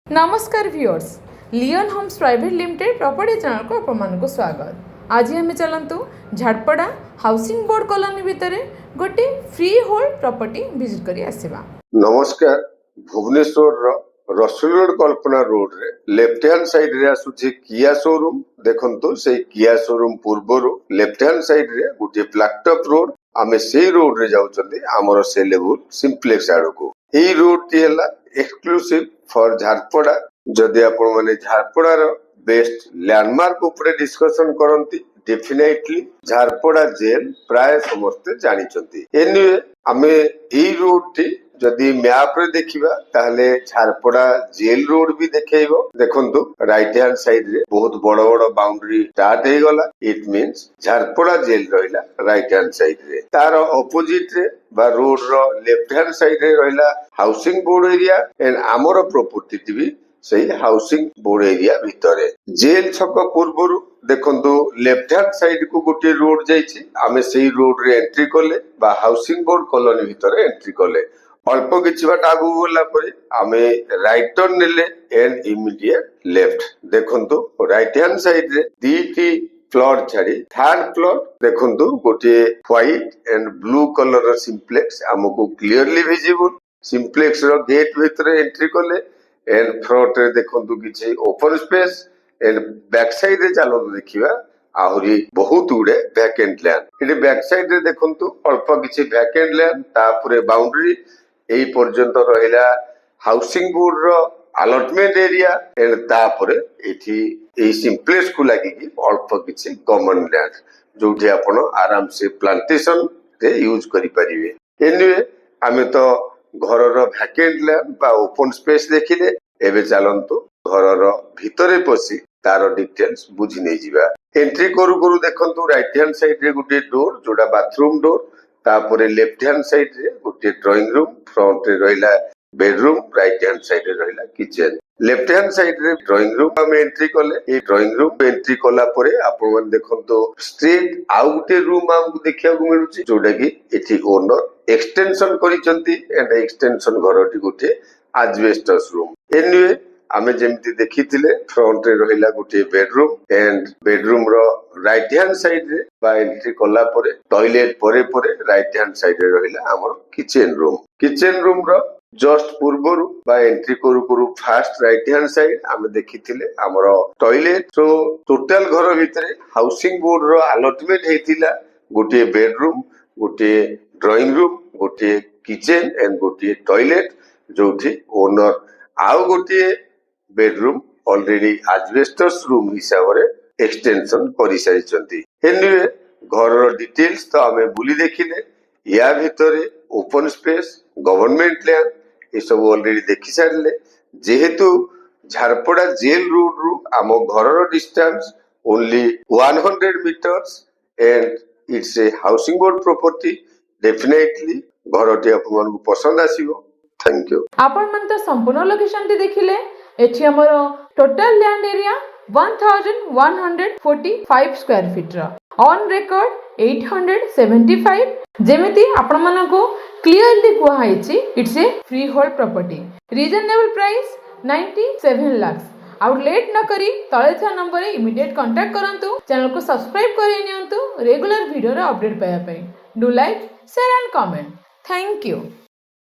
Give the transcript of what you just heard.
नमस्कार viewers, lion homes private limited property channel को अपन को स्वागत। आज आम चलतु झाड़पड़ा हाउसिंग बोर्ड कॉलोनी भितर गोटे फ्री होल्ड प्रॉपर्टी विजिट करी आसीबा। नमस्कार, भुवनेश्वर रसुल रोड कल्पना रोड रे लेफ्ट हैंड साइड रे आसुची किया शोरूम। देखंतु से किया शोरूम पूर्वरु लेफ्ट हैंड साइड रे गोटे ब्लैकटॉप रोड आमे से रोड रे जाउचंदी हमर से लेवल सिंप्लेक्स आडो को। एई रोड टी हला एक्सक्लूसिव फॉर झारपड़ा। जदि आपण माने झारपड़ा रो बेस्ट लैंडमार्क ऊपर डिस्कशन करंती डेफिनेटली झारपड़ा जेल प्राय समस्त जानिचंती। एनीवे आमे एई रोड टी जदि मैप रे देखिबा ताहले झारपड़ा जेल रोड भी देखैबो। देखंतु राइट हैंड साइड रे बहुत बड़ बड़ बाउंड्री स्टार्ट हे गला। इट मींस झारपड़ा जेल रहिला राइट हैंड साइड रे। तार ऑपोजिट रे बा रोड रो लेफ्ट हैंड साइड रे रहिला हाउसिंग बोर्ड एरिया एंड आमर प्रॉपर्टी भी सही हाउसिंग बोर्ड एरिया भितरे। जेल छक पूर्वरु देखंतु लेफ्ट हैंड साइड को गोटे रोड जाइछि। आमे सेही रोड रे एंट्री कले बा हाउसिंग बोर्ड कॉलोनी भितरे एंट्री कले। अल्प किछि बाट आगु गला परे आमे राइट टर्न नेले एंड इमीडिएट लेफ्ट। देखंतु राइट हैंड साइड रे दीटी फ्लोर छाड़ी थर्ड फ्लोर देखंतु गोटे व्हाइट एंड ब्लू कलर रो सिंप्लेक्स हमको क्लियरली विजिबल। सिंप्लेक्स रो गेट भितरे एंट्री कले एंड फ्रंट रे देखंतु किछि open space and back side रे चलो देखिबा आहुरी बहुत गुडे वैकेंट लैंड। इडी बैक साइड रे देखंतु अल्प किछि वैकेंट लैंड तापुरे बाउंड्री एई पर्यंत रहिला हाउसिंग बोर्ड रो अलॉटमेंट एरिया एंड तापुरे एठी एई सिंप्लेक्स को लागि कि अल्प किछि गवर्नमेंट लैंड जोठी आपण आराम से प्लांटेशन रे यूज करि परिबे। एनीवे आमे तो घर रो वैकेंट लैंड बा ओपन स्पेस देखिले। एबे चलंतु घर रो भितरे पसी तार डिटेल्स बुझी नै जिबा। एंट्री करू करू देखंतु राइट हैंड साइड रे गुटे डोर जोडा बाथरूम डोर। तापरे लेफ्ट हैंड साइड रे गोटे ड्राइंग रूम, फ्रंट रे रहिला बेडरूम, राइट हैंड साइड रे रहिला किचन। लेफ्ट हैंड साइड रे ड्राइंग रूम हम एंट्री कले। ए ड्राइंग रूम एंट्री कला परे आपण मन देखंतो स्ट्रेट आउ गोटे रूम हमकु देखिया को मिलुची जोडा कि एठी ओनर एक्सटेंशन करिसंती एंड एक्सटेंशन घरटी गोटे एस्बेस्टस रूम। एनीवे आमे जेमति देखिथिले फ्रंट रे रहिला गोटे बेडरूम एंड बेडरूम रो राइट हैंड साइड रे बा एंट्री कला परे टॉयलेट परे परे राइट हैंड साइड रे रहिला हमर किचन रूम। किचन रूम रो जस्ट पूर्वरु बा एंट्री करू करू फास्ट राइट हैंड साइड आमे देखिथिले हमर टॉयलेट। तो टोटल घर भितरे हाउसिंग बोर्ड रो अलॉटमेंट हेतिला गोटे बेडरूम, गोटे ड्राइंग रूम, गोटे किचन एंड गोटे टॉयलेट जोठी ओनर आउ गोटे बेडरूम ऑलरेडी एस्बेस्टस रूम हिसाब रे एक्सटेंशन करि सारिचंती। एनीवे घर रो डिटेल्स तो हमें बुली देखिले। या भितरे ओपन स्पेस गवर्नमेंट लैंड ए सब ऑलरेडी देखि सारले। जेहेतु झारपड़ा जेल रोड रु आम घर रो distance only 100 metres and it's a housing board property. Definitely घरटी आपन को पसंद आसीबो। Thank you. आपण मन तो संपूर्ण लोकेशन टी देखिले। एठी हमर total land area 1145 square feet रा ऑन रिकॉर्ड 875। जेमिति आपण मन को क्लियरली कुआ हाइची it's a freehold property. Reasonable price 97 lakh. आउट लेट न करी तळे था नंबर रे इमीडिएट कांटेक्ट करंतु। चैनल को सब्सक्राइब करि नियंतु रेगुलर वीडियो रे अपडेट पाया पई। Do like, share and comment. Thank you.